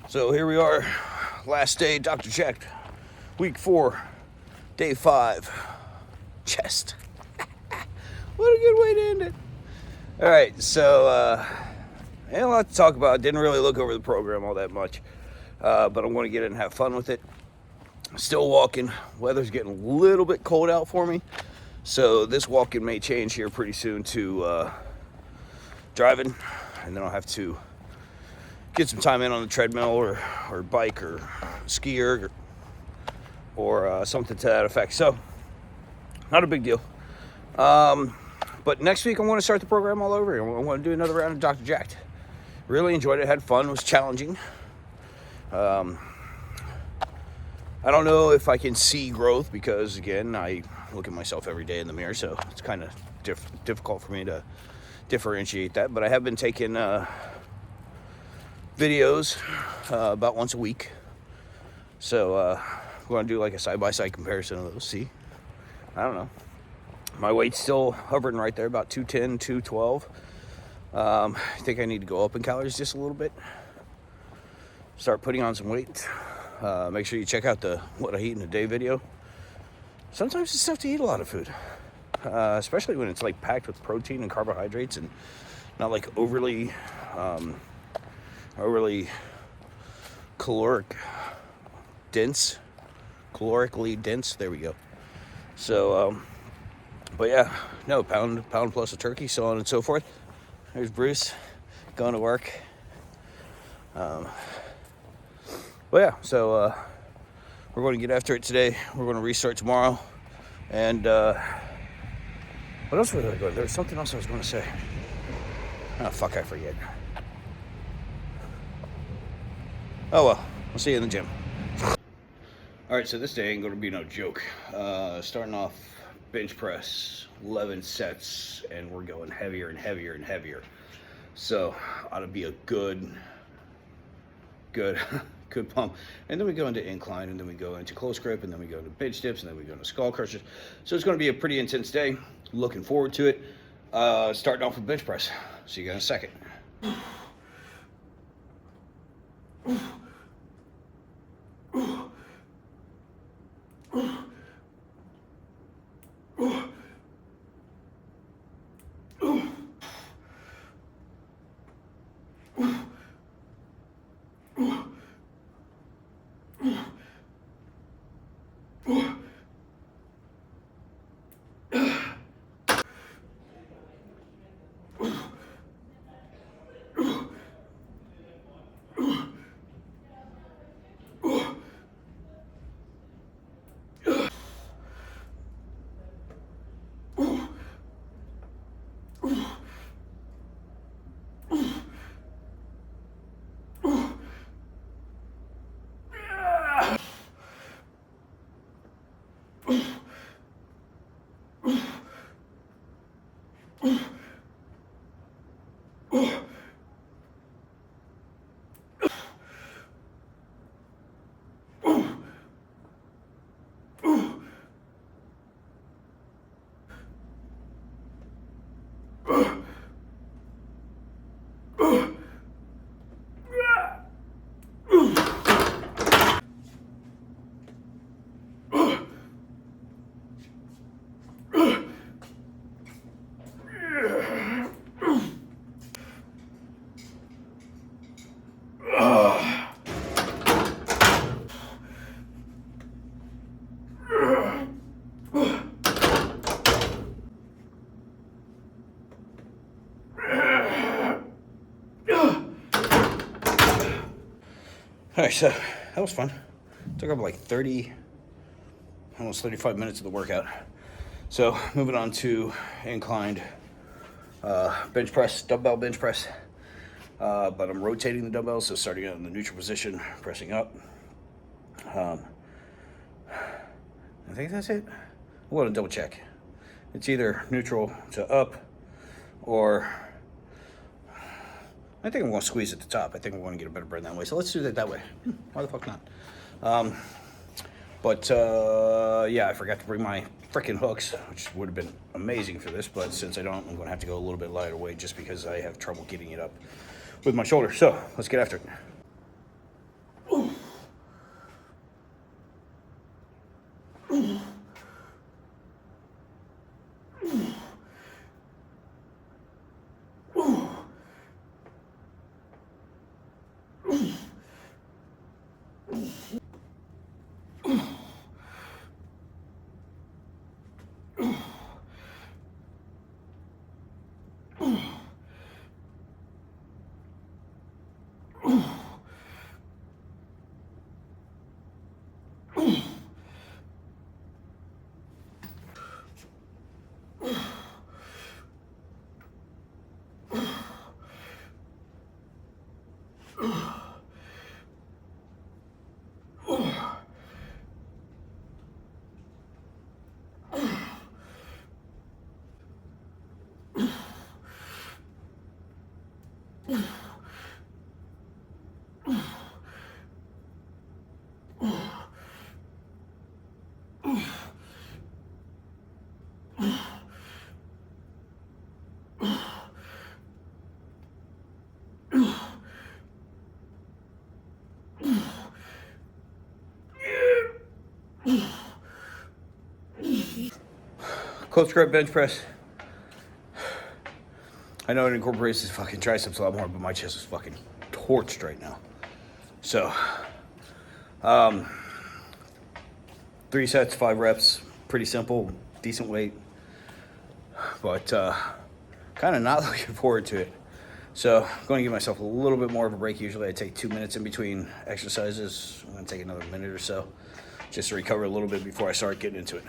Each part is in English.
So here we are, last day, Dr. Checked, week 4, day 5, chest. What a good way to end it. All right, so ain't a lot to talk about. Didn't really look over the program all that much, but I'm going to get in and have fun with it. Still walking. Weather's getting a little bit cold out for me, so this walking may change here pretty soon to driving, and then I'll have to get some time in on the treadmill or bike or skier or something to that effect. So, not a big deal. But next week I want to start the program all over. I want to do another round of Dr. Jacked. Really enjoyed it, had fun, it was challenging. I don't know if I can see growth because, again, I look at myself every day in the mirror, so it's kind of difficult for me to differentiate that. But I have been taking videos about once a week. So we're going to do like a side-by-side comparison of those. See? I don't know. My weight's still hovering right there, about 210, 212. I think I need to go up in calories just a little bit. Start putting on some weight. Make sure you check out the what I eat in a day video. Sometimes it's tough to eat a lot of food, especially when it's like packed with protein and carbohydrates and not like overly calorically dense. There we go. So, but yeah, no, pound plus a turkey, so on and so forth. There's Bruce going to work. But yeah, so we're going to get after it today. We're going to restart tomorrow. And what else was I going? There was something else I was going to say. Oh, fuck, I forget. Oh well, I'll see you in the gym. Alright, so this day ain't going to be no joke. Starting off bench press, 11 sets, and we're going heavier and heavier and heavier. So, ought to be a good pump. And then we go into incline, and then we go into close grip, and then we go into bench dips, and then we go into skull crushers. So it's going to be a pretty intense day. Looking forward to it. Starting off with bench press. See you guys in a second. Alright, so that was fun. Took up like almost 35 minutes of the workout. So moving on to inclined bench press, dumbbell bench press. But I'm rotating the dumbbells, so starting out in the neutral position, pressing up. I think that's it. I'm going to double check. It's either neutral to up or I think I'm going to squeeze at the top. I think I'm going to get a better burn that way. So let's do that way. Why the fuck not? Yeah, I forgot to bring my freaking hooks, which would have been amazing for this. But since I don't, I'm going to have to go a little bit lighter weight just because I have trouble getting it up with my shoulder. So let's get after it. Close grip bench press. I know it incorporates his fucking triceps a lot more, but my chest is fucking torched right now. So, 3 sets, 5 reps. Pretty simple, decent weight. But kind of not looking forward to it. So I'm going to give myself a little bit more of a break. Usually I take 2 minutes in between exercises. I'm going to take another minute or so just to recover a little bit before I start getting into it.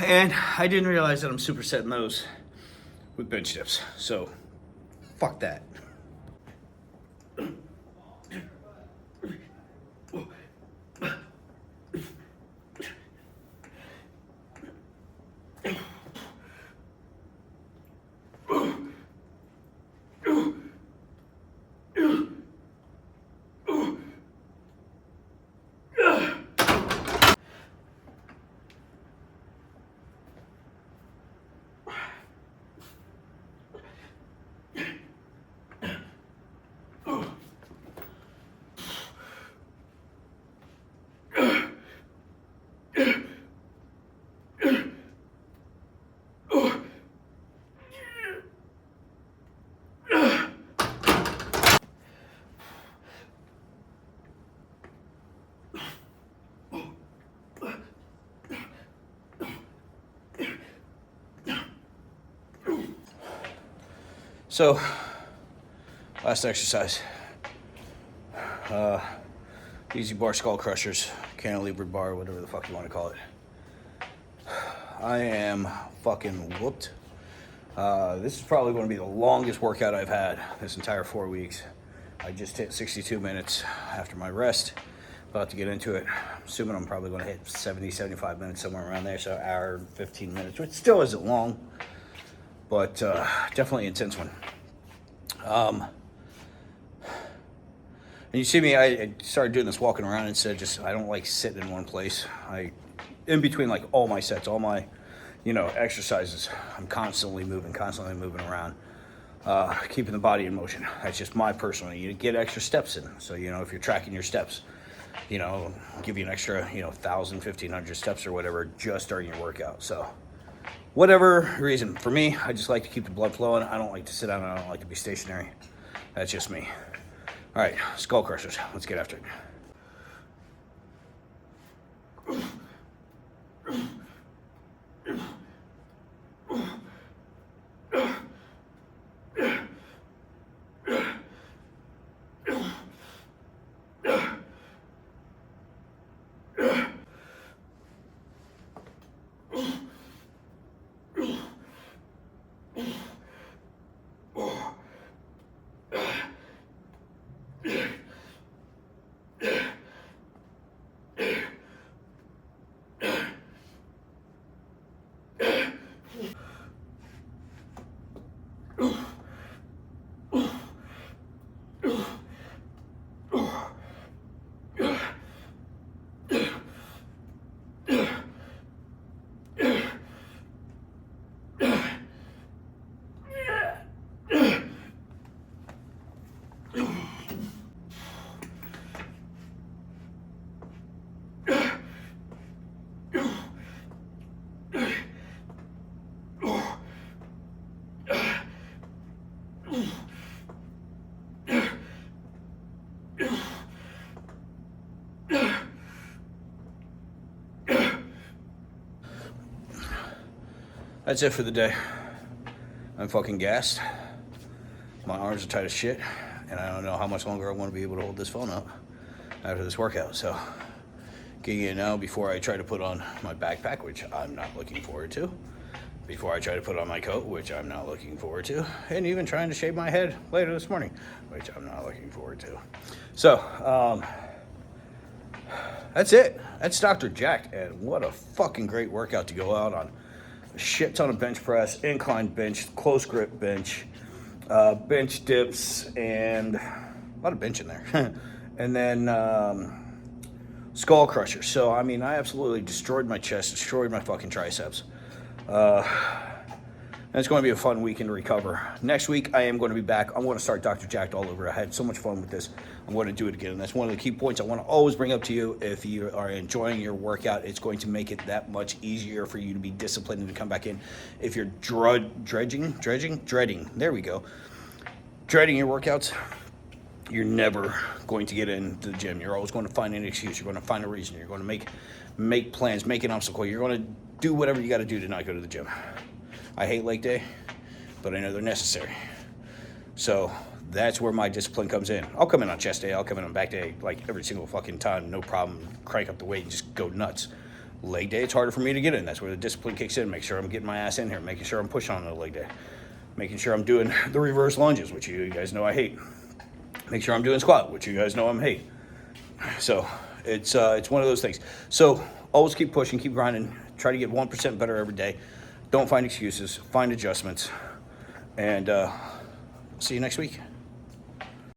And I didn't realize that I'm supersetting those with bench dips. So fuck that. So, last exercise. Easy bar skull crushers, cantilever bar, whatever the fuck you want to call it. I am fucking whooped. This is probably going to be the longest workout I've had this entire 4 weeks. I just hit 62 minutes after my rest. About to get into it. I'm assuming I'm probably going to hit 70, 75 minutes, somewhere around there. So hour, 15 minutes, which still isn't long, but definitely an intense one. And you see me, I started doing this walking around instead. Just I don't like sitting in one place. In between like all my sets, all my, exercises, I'm constantly moving around, keeping the body in motion. That's just my personal. You get extra steps in. So if you're tracking your steps, give you an extra 1,000, 1,500 steps or whatever just during your workout. So whatever reason, for me, I just like to keep the blood flowing. I don't like to sit down. I don't like to be stationary. That's just me. All right, skull crushers. Let's get after it. That's it for the day. I'm fucking gassed. My arms are tight as shit, and I don't know how much longer I want to be able to hold this phone up. after this workout. So getting it now before I try to put on my backpack, which I'm not looking forward to. Before I try to put on my coat, which I'm not looking forward to. And even trying to shave my head later this morning, which I'm not looking forward to. So, that's it. That's Dr. Jack. And what a fucking great workout to go out on. A shit ton of bench press, incline bench, close grip bench, bench dips, and a lot of bench in there. And then skull crusher. So, I mean, I absolutely destroyed my chest, destroyed my fucking triceps. And it's going to be a fun weekend to recover. Next week, I am going to be back. I'm going to start Dr. Jacked all over. I had so much fun with this. I'm going to do it again. And that's one of the key points I want to always bring up to you. If you are enjoying your workout, it's going to make it that much easier for you to be disciplined and to come back in. If you're dreading, there we go. Dreading your workouts, you're never going to get into the gym. You're always going to find an excuse. You're going to find a reason. You're going to make plans, make an obstacle. You're going to do whatever you got to do to not go to the gym. I hate leg day, but I know they're necessary. So that's where my discipline comes in. I'll come in on chest day. I'll come in on back day, like every single fucking time. No problem. Crank up the weight and just go nuts. Leg day, it's harder for me to get in. That's where the discipline kicks in. Make sure I'm getting my ass in here. Making sure I'm pushing on the leg day. Making sure I'm doing the reverse lunges, which you guys know I hate. Make sure I'm doing squat, which you guys know I'm hate. So it's one of those things. So always keep pushing, keep grinding. Try to get 1% better every day. Don't find excuses. Find adjustments. And see you next week.